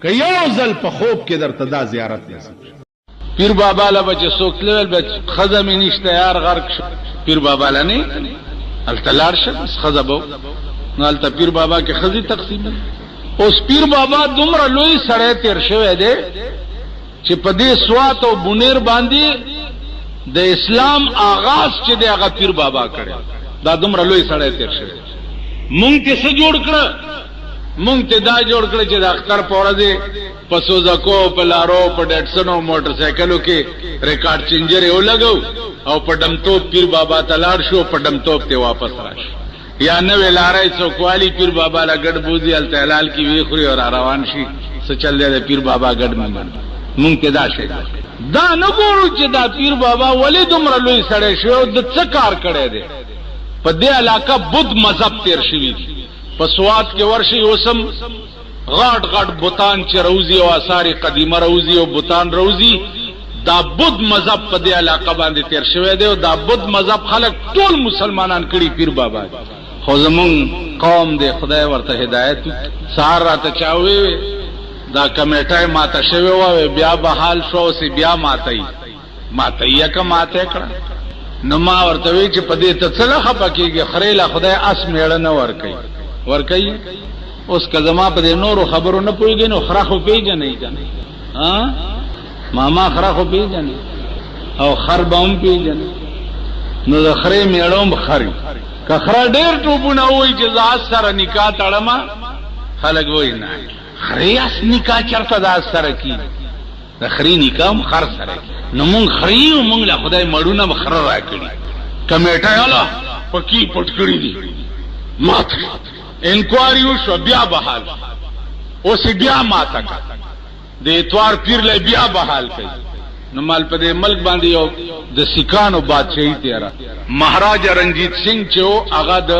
که یو ځل په خوب کې درته دا زیارت نصیب شي. پیر بابا له بچ سوکلل بچ خزم نشته یار غرق شو. پیر بابا له نه التلار شه خزبو نو الته پیر بابا کې خزي تقسیم. اوس پیر بابا دومره لوی سړی تیر شوی دی چې په دې سوات او بونیر باندې د اسلام آغاز چې دی هغه پیر بابا کړی. دا دومره لوی سړی تیر شوی. مونږ ته څه جوړ کړ؟ مونږ ته دا جوړ کړ چې د اختر په ورځ په سوزاکو په لارو په ډټسن او موټر سایکلو کې ریکارډ چینجر یو لګو او په دمتوب پیر بابا تلاړ شو، په دمتوب ته واپس راشي. یا نو لارای څوکوالی پیر بابا لا ګډ بوزي التلال کی وی خوري اور روان شي څه چل دی پیر بابا ګډ مونږ ته دا شي. دا نه ګورو چې دا پیر بابا ولې دومره لوی سړی شو، د څه کار کړی دی. په دې علاقه بود مذهب تیر شوی. په سوات کې ورشي اوسم غاټ غاټ بوتان چې روزي او آثار قدیمه روزي او بوتان روزي. دا بود مذهب په دې علاقه باندې تیر شوی دی او دا بود مذهب خلک ټول مسلمانان کړي پیر بابا. خو زمون قوم دې خدای ورته هدایت سار راته چاوي دا کمیټه ماته شوی و بیا به حال شو سي بیا ماتای ماتای که ماته کړه. نو ما ورته وی چې په دې ته څه خپه کېږي، خریله خدای اس میړه نه ور کوي. اوس که زما په دې نورو خبرو نه پوهېږي نو خره خو پېژنئ کنه. ماما خره خو پېژنئ او خر به هم پېژنئ. نو د خرې میړه هم خري. که خره ډېر ټوپونه ووایي چې زه اس سره نکاح تړم، خلک وایي نه خرې اس نکاح چېرته د اس سره کېږي؟ د خرې نکاح هم خر سره کېږي. نو مونږ خرې یو، مونږ له خدای مړونه به خره را کړي. کمیټه یاله پکې پټ کړي دي. ماته انکواری وشو بیا بحال اوس بیا ماته کا د اتوار پیر له بیا بحال کوي. نو مال په دې ملک باندې یو د سکانو بادشاہي تیرا مہاراجا رنجیت سنگھ چې هغه د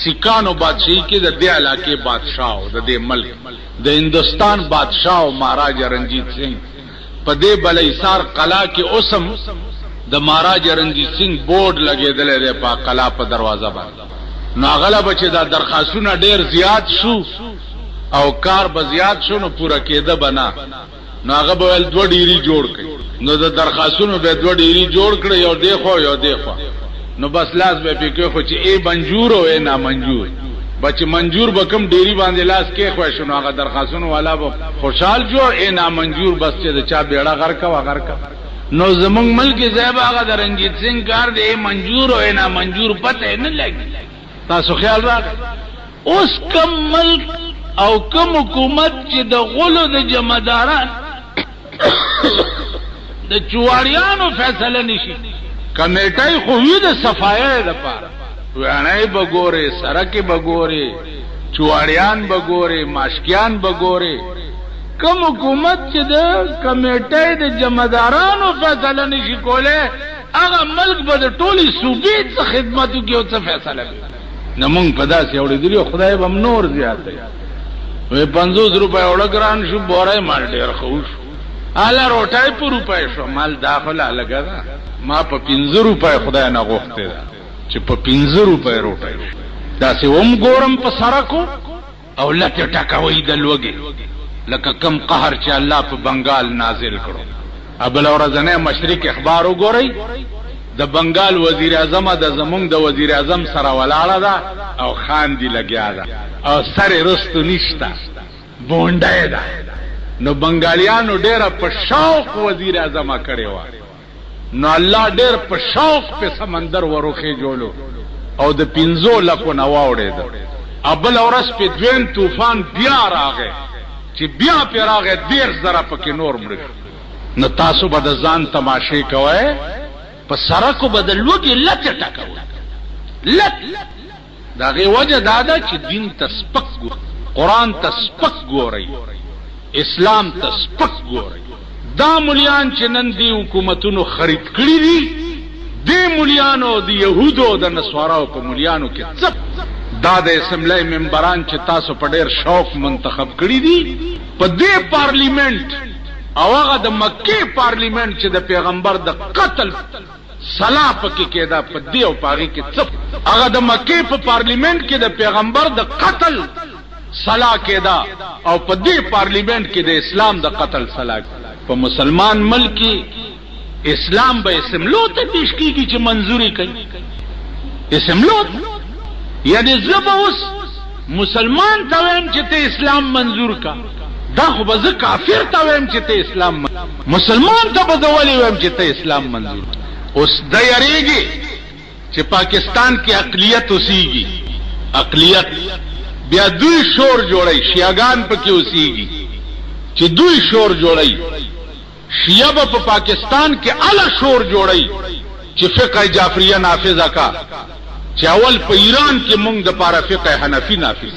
سکانو بادشاہي کې د دې علاقې بادشاہ او د دې ملک د هندستان بادشاہ او مہاراجا رنجیت سنگھ په دې بلېسار قلعه کې اوسم د مہاراجا رنجیت سنگھ بورډ لګېدل دی په قلعه په دروازه باندې. نو غلبه چې دا درخواستونه ډېر زیات شو او کار به زیات شو نو پوره کېده بنا. نو هغه به ول دوه ډیری جوړ کړي. نو د درخواستونو به دوه ډیری جوړ کړي، یو دیخوا یو دیخوا. نو بس لاس به پکې خو چې ای منجور او ای نامنجور. بچ منجور به کوم ډیری باندې لاس کې خو شنو هغه درخواستونو والا به خوشحال شو، ای نامنجور بس چې د چا بیړه غر کا. نو زمونږ ملک زیبا هغه د رنجیت سنگھ کار دی ای منجور او ای نامنجور پته نه لګي. تاسو خیال راغی اوس کم ملک او کم حکومت چې د غلو د جمعداران د چواریانو فیصله نشي. کمیټای خو وی د صفایه د پاره وانای بګوري سرکه بګوري چواریان بګوري ماشکیان بګوري. کم حکومت چې د کمیټای د جمعدارانو فیصله نشي کوله هغه ملک به د ټولي صوبې څخه خدماتو کې او څه فیصله کوي. نو مونږ په داسې اورېدلو خدای به نور زیات دی. وې 50 روپے اورا ګران شو، بورای مال ډېر خوش اله روټای په روپے شو، مال داخله لګا دا. ما په 50 روپے خدای نه غوښته دا چې په 50 روپے روټای دا سه وم ګورم په سرکو او لکه ټکوي د لوګي لکه کم قهر چې الله په بنگال نازل کړو. ابل اورځنه مشرق اخبار وګورئ د بنگال وزیر اعظم د زمونږ د وزیر اعظم سره ولاړه ده او خان دی لګیا ده او سره رستو نشتا بونډای ده. نو بنگالیانو ډېر په شوق وزیر اعظم کړي و. نو الله ډېر په شوق په سمندر وروخه جوړو او د 15 لکو نواوړې ده. ابل اورس په دویم طوفان بیا راغی چې بیا پیراغه 10 زره پکې نور مړ. نو تاسو به د ځان تماشې کوئ په سرکو بدل وګي لته ټکاو لت داغه وجه دادا چې دین تسپک ګور، قران تسپک ګوري، اسلام تسپک ګوري. دا مليان چې نن دی حکومتونو خرید کړی دي، دی مليانو د يهودو د نصاراو په مليانو کې څپ دا د اسمبلی ممبران چې تاسو په ډېر شوق منتخب کړی دي په دې پارلیمنت او هغه د مکه پارلیمنت چې د پیغمبر د قتل صلاح پکې کېدا په دې او پاغي کې څپ هغه د مکه په پارلیمنت کې د پیغمبر د قتل صلاح کېدا او په دې پارلیمنت کې د اسلام د قتل صلاح په مسلمان ملک اسلام به اسملو ته پیش کیږي چې منظوري کوي اسملو یعنی زبا اوس مسلمان ته ویم چې ته اسلام منظور کا دا خو به کافر ته ویم چې ته اسلام مسلمان ته به ولی ویم چې ته اسلام منظور اوس د یریږي چې پاکستان کې اقلیت اوسېږي اقلیت بیا دوی شور جوړي شیعاګان پکې اوسېږي چې دوی شور جوړي شیعه په پاکستان کې اعلی شور جوړي چې فقه جعفریه نافذه کا چې اول په ایران کې مونږ د پاره فقه حنفي نافذ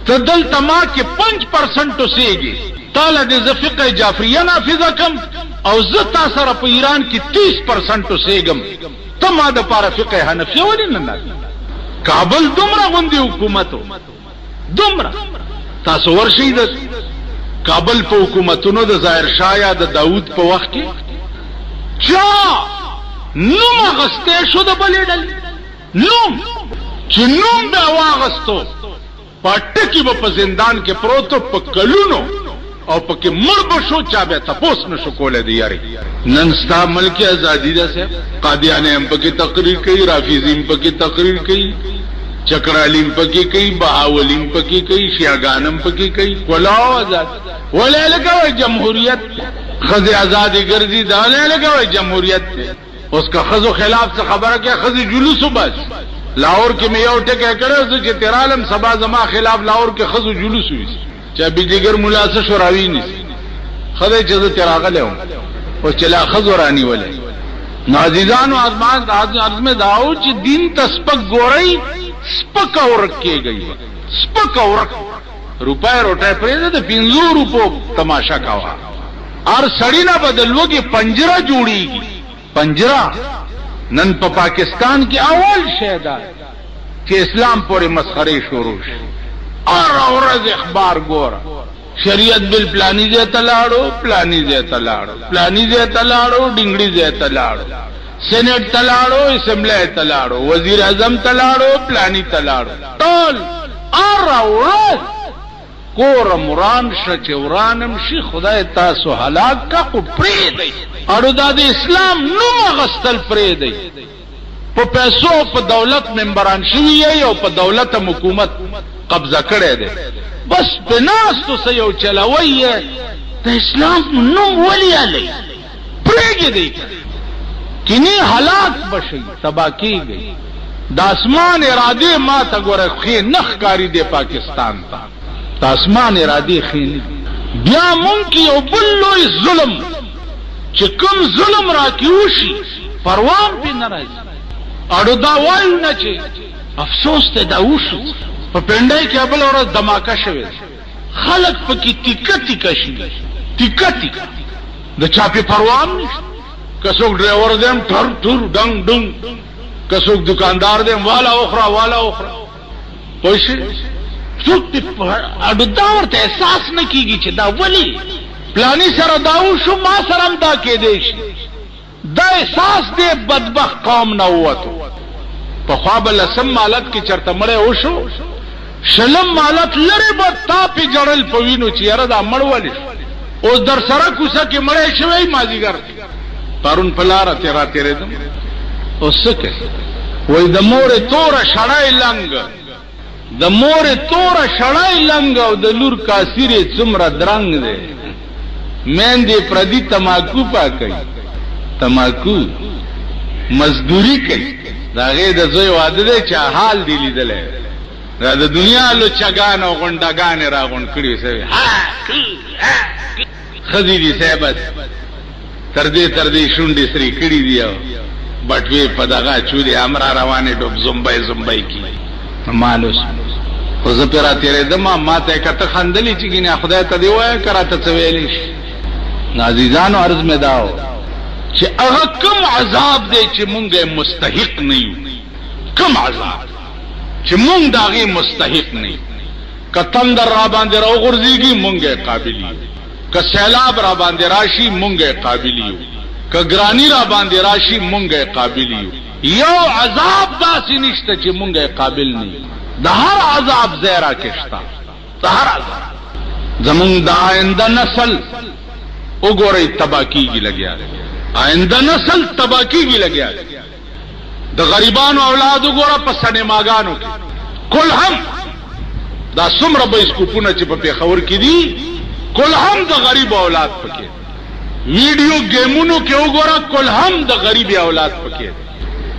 ته دلته ما کې 5% اوسېږي تعالی دې فقه جعفریه نافذه کم او زه تاسو سره په ایران کې 30% اوسېږم ته ما د پاره فقه حنفي ولې نه نافذ کابل دومره غوندي حکومتو دومره تاسو ورشئ د کابل په حکومتونو د ظاهر شاه یا د داوود په وخت کې چا نوم غسته شو د بلې ډلې نوم چې نوم به واغستو پټکی به په زندان کې پروتو په کلونو او پکې مړ بشو چا به تاسو نشو کولای دی یاري نن ستا ملک ازادي ده سه قادیانه هم پکې تقریر کوي رافیزین پکې تقریر کوي چکرالیم پکې کوي بهاولیم پکې کوي شیعاګانم پکې کوي کولاو آزاد ولې لګوي جمهوریت خزي آزادي ګرځي دا لګوي جمهوریت اوس کا خزو خلاف څه خبره کې خزي جلوس وبس لاهور کې مې یو ټکی کړو چې تیرالم سبا زما خلاف لاهور کې خزو جلوس وي چې به دیګر مولا سره شوراوي نه خدای چې تیراغله او چې لا خزو رانی ولې نازیزان او ازمان عرض میں داو چې دین تسپک ګورئی سپک اور کې گئی سپک اور روپے روټه پرې ده 500 روپو تماشا کاوه اور سړی نه بدلوږي پنجره جوړیږي پنجره نن په پاکستان کې اول شهدا چې اسلام پورې مسخره شروع شي اور اورز اخبار ګور شریعت بل پلانی ځای تلاړو پلانی ځای تلاړو پلانی ځای تلاړو ډنګړي ځای تلاړو سینټ تلاړو اسمبلی تلاړو وزیر اعظم تلاړو پلانی تلاړو ټول اور اورز کور مران شچ ورانم شي خدای تاسو هلاک کا کو پری دی اړو د اسلام نو غستل پری دی په پیسو په دولت ممبران شوی او په دولت حکومت قبضه کړي دي بس بناس تو سې یو چلوي د اسلام نو ولي علي پریږي دی کینی حالات بشي تبا کیږي د اسمان اراده ما ته ګوره خې نخ کاری دی پاکستان ته د اسمان اراده خې بیا مونږ یو بلوي ظلم چې کوم ظلم راکیوشي پروان په ناراضي اړو دا وایو نه چې افسوس ته دا وشو په پندای کې بل ورځ دماکه شوه خلک پکې ټیکا شي ټیکا د چاپی پروان نشته کڅوک ډرایور دیم ټر ټر ډنګ ډنګ کڅوک دکاندار دیم والا اخرى پوښي څوک اډو دا ورته احساس نه کیږي چې دا ولی پلانی سره داو شو ما سره هم دا کې دی شي دا احساس دې بدبخت قوم نه وته په خواب لسم مالت کې چرته مړې وشو شلم مالت لری به تا په جړل پوینو چې یاره دا مړ ولی او در سره کوڅه کې مړې شوی مازیګر پرون پلار تیرې دم اوسکه وای د مور تور شړای لنګ د مور تور شړای لنګ او د لور کاسیره څومره درنګ دی مېندې پردي تماکو پاکي تماکو مزدوری کوي داغه د زوی واده دی چې حال دی لیدلې دا د دنیا له چګان او غونډګان راغون کړي سوي خزي دي صاحب تر دې شونډې سری کړي دی بټوي په دغه چولي امر روانه ډوب زمبای کی مالوس خو زه پر اتیرې دما ماته کته خندلې چې ګینه خدای ته دی وای کراته څویلې عزیزانو عرض می داو چې هغه کوم عذاب دی چې مونږه مستحق نه یو کوم عذاب چې مونږ داغه مستحق نه کتندر را باندې راو غرزيږي مونږه قابل یو که سیلاب را باندې راشي مونږه قابل یو که ګرانی را باندې راشي مونږه قابل یو عذاب داسې نشته چې مونږه قابل نه د هر عذاب زیرا کښتا سهار زمون دا آئنده نسل وګورئ تباہ کیږي لګیا آئنده نسل تباہ کیږي لګیا د غریبانو اولاد وګوره په سینماګانو کې کل هم دا څومره بایسکوپونه چې په پیښور کې دي کل هم د غریب اولاد پکې ویډیو گیمونو کې وګوره کل هم د غریب اولاد پکې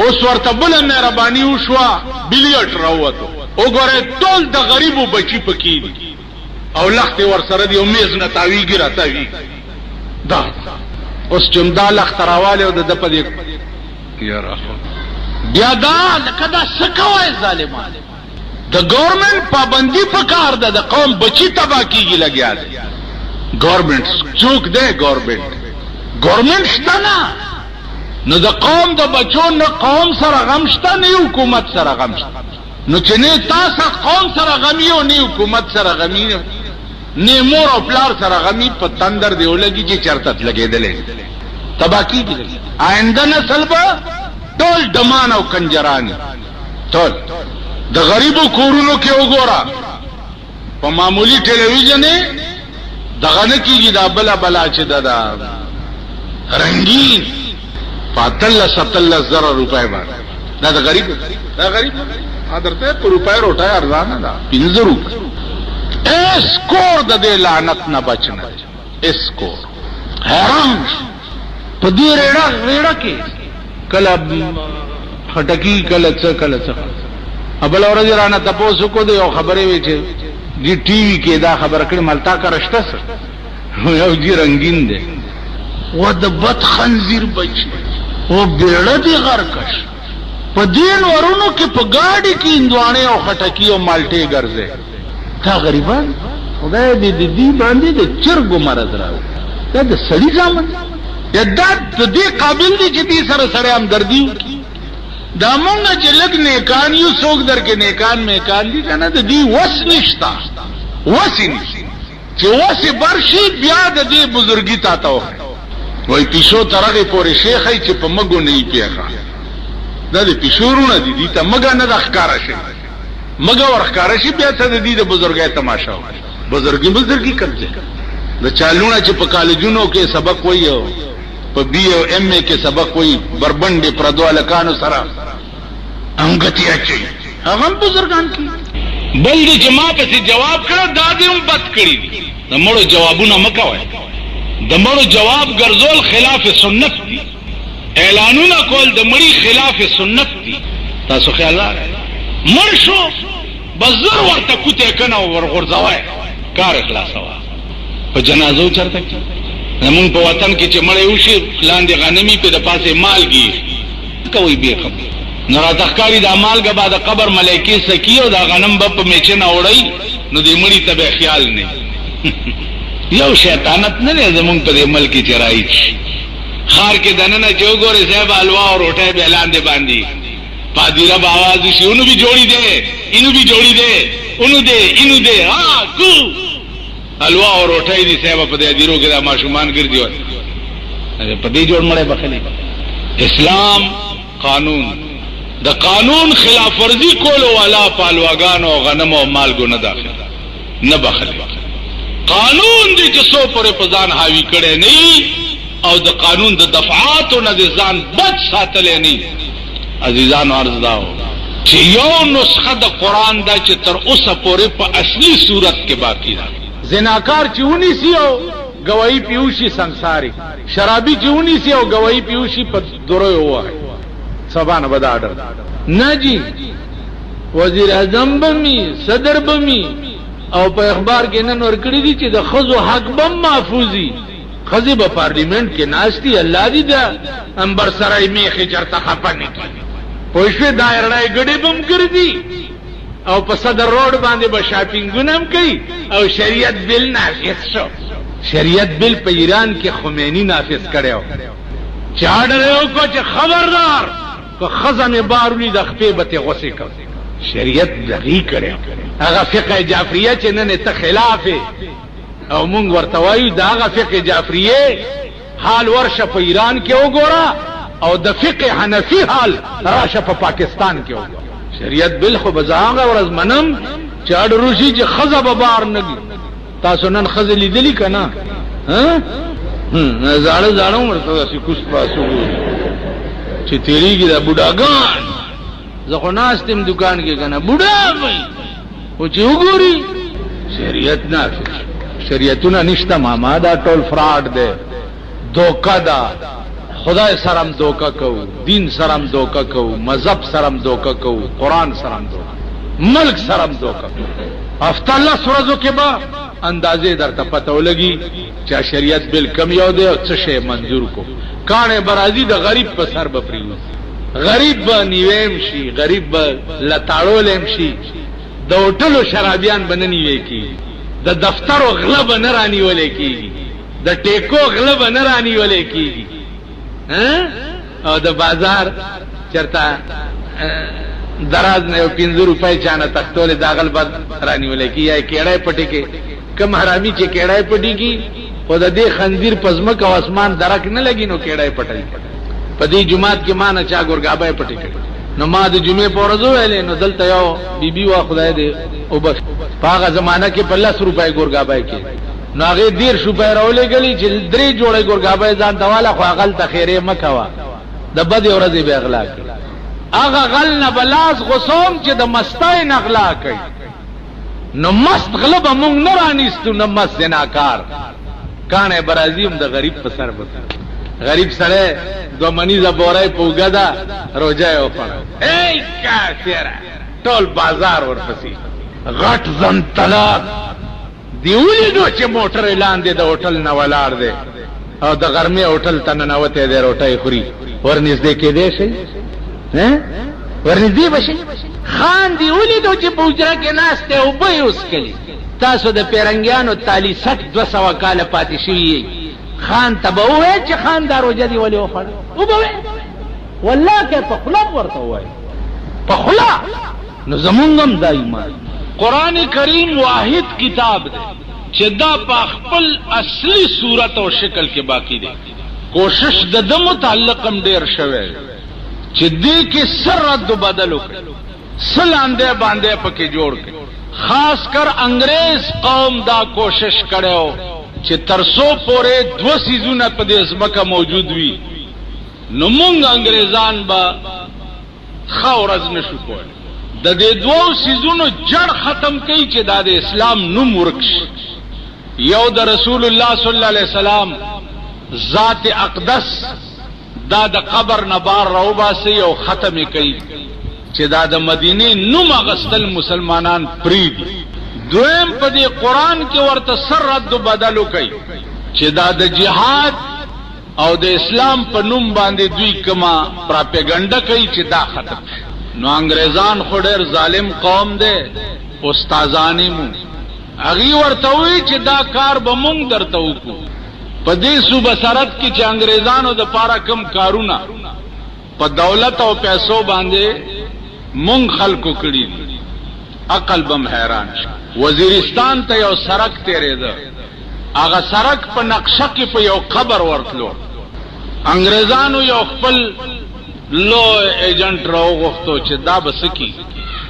اوس ورته بل مهرباني وشوه بلیټ راوته وګوره ټول د غریبو بچی پکې دي او لخت ور سره دی میز نه تاویږي راتاوي دا اوس چمدا لخت راواله او د په دې یاره بیا دا لکه سکوای ظالمان د گورنمنت پابندی پکار ده د قوم بچی تباہ کیږي لګیا ده گورنمنت چوک ده گورنمنت شته نه نو د قوم د بچو نه قوم سره غم شته نه حکومت سره غم شته نو چې نه تاسو قوم سره غمی او نه حکومت سره غمی نه مور او پلار سره غمی په تندر دی ولګي چې چرته لګیدلې تباہ کیږي آینده نسل به ټول دمان او کنجرانی ټول د غریبو کورونو کې وګوره په معمولی ټلویزیون دغه نه کیږي دا بلا چې دا رنگین فاتل 17,000 روپے باندې دا غریب حضرته په روپے روټه ارزانه ده 15 روپے اسکور د دې لعنت نه بچنه اسکور حیران په دې ریړه کې کله خټکی کله څه ابل اورځ رانه تاسو کو دی او خبرې وی چې دی ټي وي کې دا خبر کړي ملتا کرشته سر یو جی رنگین دی و د بد خنزیر بچ او بیړه دی غرکش په دین ورونو کې په گاډي کې اندوانه او خټکی او مالټي ګرځي تا غریبان خدای دې باندې د چرګو مرز راو دا د سړی ځامن یا دا د دې قابل دي چې دې سره هم دردي دا مونږه چې لګ نیکان یو څوک درکې نیکان میکان دي کنه د دې وس نشتا وسین چې وس برشي بیا د دې بزرګي تاته وای پیشو ترغه پورې شیخای چې په مګو نه پیخه دا دې پیشورونه دي ته مګا نه د ښکارا شي مګا ور ښکارا شي بیا ته د دې د بزرګي تماشا بزرګي کوي د چالوونه چې په کالجونو کې سبق وایو په بی او ام ای کې سبق وایي بربندې پردواله کانو سره انګتی اچي هغه بزرګان کی بل دې چې ما پسې جواب کړه دا دې هم بد کړی دي د مړو جوابونه مکوای د مړو جواب ګرځول خلاف سنت دي اعلانونه کول د مړي خلاف سنت دي تاسو خیال لرئ مړ شو بزر ورته کوته کنه ورغورځوای کار اخلاصوا په جنازو چرته کی زمون په وطن کې چې مړ وشي لاندې غنمي په د پاسه مالګي کوي به خبر نه را تخکاری د مالګه بعد قبر ملائکه سکی او د غنم په میچنه وړي نو دې مړی ته به خیال نه یو شیطانت نه زمون په دې ملک کې چرای خار کې دنه جوګوري صاحب الوا او روټه به لاندې باندې پادیرا باواز شي اونو بھی جوړی دے اینو بھی جوړی دے اونو دے اینو دے ها کو الوا او روټه دي صاحب په دې دیرو کې دا ماشومان ګرځي وای په دې جوړ مړې بخلې اسلام قانون د قانون خلاف ورزي کول والا پالواګان او غنم او مالګو نه داخله نه بخلې قانون دې چې سو پرې پزان حاوی کړي نه او د قانون د دفعات او نه ځان بچ ساتلې نه عزیزان عرض داو چې یو نسخه د قران دا چې تر اوسه پورې په اصلي صورت کې باقی ده زناکار چونی سی او گواہی پیوشی سنساری شرابی چونی سی او گواہی پیوشی په دروي هوا ہے سبحان بدا آرڈر نه جی وزیر اعظم بمی صدر بمی او په اخبار کې نن ورکړی دي چې د خزو حق بم محفوظي خزي په پارلیمنت کې ناشتي الله دې دا انبر سرای میخه چرته خپنه کی پوښې دایرړای ګډي بم کړی او په صدر روډ باندې به شاپینګونه هم کوي او شریعت بل نافذ شو شریعت بل په ایران کې خمینی نافذ کړو چې آرډر یو کو چې خبردار کو خزمه بارونی د خپې به غوسه کوي شریعت دغی کړي هغه فقه جعفریه چې نن ته خلاف او مونږ ورته وایو دا هغه فقه جعفریه حال ورشه په ایران کې وګوره او د فقه حنفی حال راشه په پاکستان کې وګوره شریعت بل خو بزاغه ورځ منم چې اډ روشي چې خزه به بار نګي تاسو نن خزه لیدلی کنه ها زاړه زاړه ورته چې کوس پاسو چې تیریږي دا بوډاګان زه خو ناستم دکان کې کنه بوډا وای او چې وګوري شریعت نه شریعتونه نشته ماما دا ټول فراډ دی دوکا دا خدای سرم دوکا کو دین سرم دوکا کو مذهب سرم دوکا کو قرآن سرم دوکا ملک سرم دوکا کو افتالله سورزو کې با اندازې درته پته ولګي چې شریعت بل کم یو دی او څه شی منظور کو کانه برازي د غریب په سر بپریو غریب به نیویم شي غریب به لتاړولم شي د هوټلو شرابيان بننی وکی د دفتر غلب نه رانی ولې کیږي د ټیکو غلب نه رانی ولې کیږي او د بازار چرته دراز نه 5 روپۍ چانه تختول داغل بد رانی ولې کیږي یا کېړای پټی کې کم حرامي چې کېړای پټی کې او د دې خنزیر پزمک او اسمان درک نه لګي نو کېړای پټی په دې جمعات کې مان چا ګورګابای پټی کې نو ما د جمعې په ورځ ویلې نو دلته یو بیبي وا خدای دې او بس هغه زمانہ کې په 10 روپۍ ګورګابای کې نو هغه 10 روپۍ راولې غلي چې 3 جوړې ګورګابای ځان دواله خو غل ته خیره مکوا د بد ورځې به اغلا کوي هغه غل نه بلاس غصوم چې د مستای نغلا کوي نو مست غلب مونږ نه رانیستو نو مست زناکار کانه برازیم د غریب په سر وته غریب سره دو منیزه بورای پوګدا روزه او پړ ای کافر ټول بازار ورپسې غټ زن طلاق دیولې نو چې موټر اعلان دی د هوټل نه ولاړ دی او د غرمه هوټل ته ننوته دی روټي خوري ورنږدې کې دی شي ورنږدې بشي خان دیولې نو چې پوجرا کې ناشته او به اوس کلی تاسو د پیرنګیانو تالی 200 کال پاتې شوی خان تبوه چې خان دا روزه دی ولې وخړ او به والله که په خلق ورته وای په خلق نو زمونږم دایما قران کریم واحد کتاب دی چې دا په خپل اصلي صورت او شکل کې باقی دی کوشش د متعلقم ډیر شوه چې دې کې سر رد بدل وکړي سلاندې باندې پکې جوړ کړي خاص کر انګريز قوم دا کوشش کړو چې ترسو پورې 2 سيزونه په دې ځمکه موجود وي نو مونږ انګريزان با خاورز نشو کول د دې 2 سيزونو جړ ختم کړي چې د اسلام نوم ورکش یو د رسول الله صلی الله علیه وسلم ذات اقدس دا د قبر نه بار راوباسي او ختم کړي چې دا د مدینه نوم غسل مسلمانان پری دي دویم په دې قران کې ورته سر رد بدلو کوي چې دا د جهاد او د اسلام په نوم باندې دوی کما پراپګاندا کوي چې دا ختم نو انګريزان خو ډېر ظالم قوم دي استادانې مو اغي ورته وی چې دا کار به مونږ درته وکړو په دې صوبه سرحد کې چې انګريزانو د پاره کم کارونه په دولت او پیسو باندې مونږ خلکو کړی دي عقل بم حیران وزیرستان ته یو سړک تیرې ده هغه سړک په نقشه کې په یو قبر ورتلو انګريزانو یو خپل لو ایجنټ راوغختو چې دا بسکی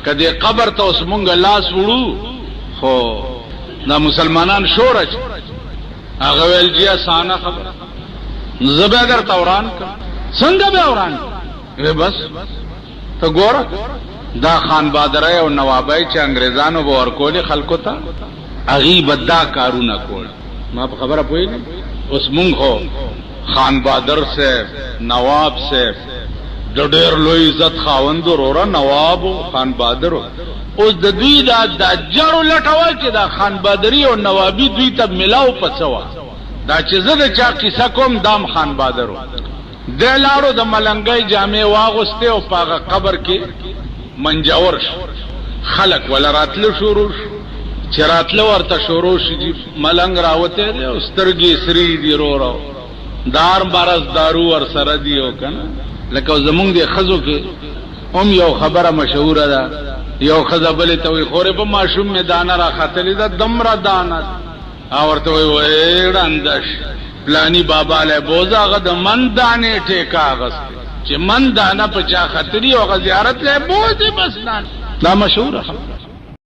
کدی قبر ته اوس مونږ لاس وړو خو دا مسلمانان شورج هغه ول جی اسانه خبر زبادر توران څنګه به اوران بس ته ګوره دا خان بادرای او نوابای چې انګريزانو به ورکول خلکو ته اغي بدا کارونه کول ما په خبره پوي اوس مونږ هو خان بادر سے نواب سے ډېر لوی عزت خاوند ورور نواب خان بادر اوس د دوی دا جړو لټول چې دا خان بادری او نوابی دوی ته ملاو پڅوا دا چې زه د چا قصه کوم دام خان بادر د لاړو د ملنګي جامې واغسته او پاغه قبر کې منجور خلق ولا راتلو شروع چراتلو ورته شروع شي ملنګ راوته دی او سترګي سری دی رو دار بارز دارو ور سره دی او کنه لکه زمونږ د خزو کې هم یو خبره مشهوره ده یو خزه بل ته وي خورې په ماشوم میدان را خاتلې ده دمره دانت او ورته وي وړاندش پلانی بابا له بوزاغه د من دانه ټیکا غست چې من دانه په چا خطري او زیارت له بوزي بس دا مشهور خبره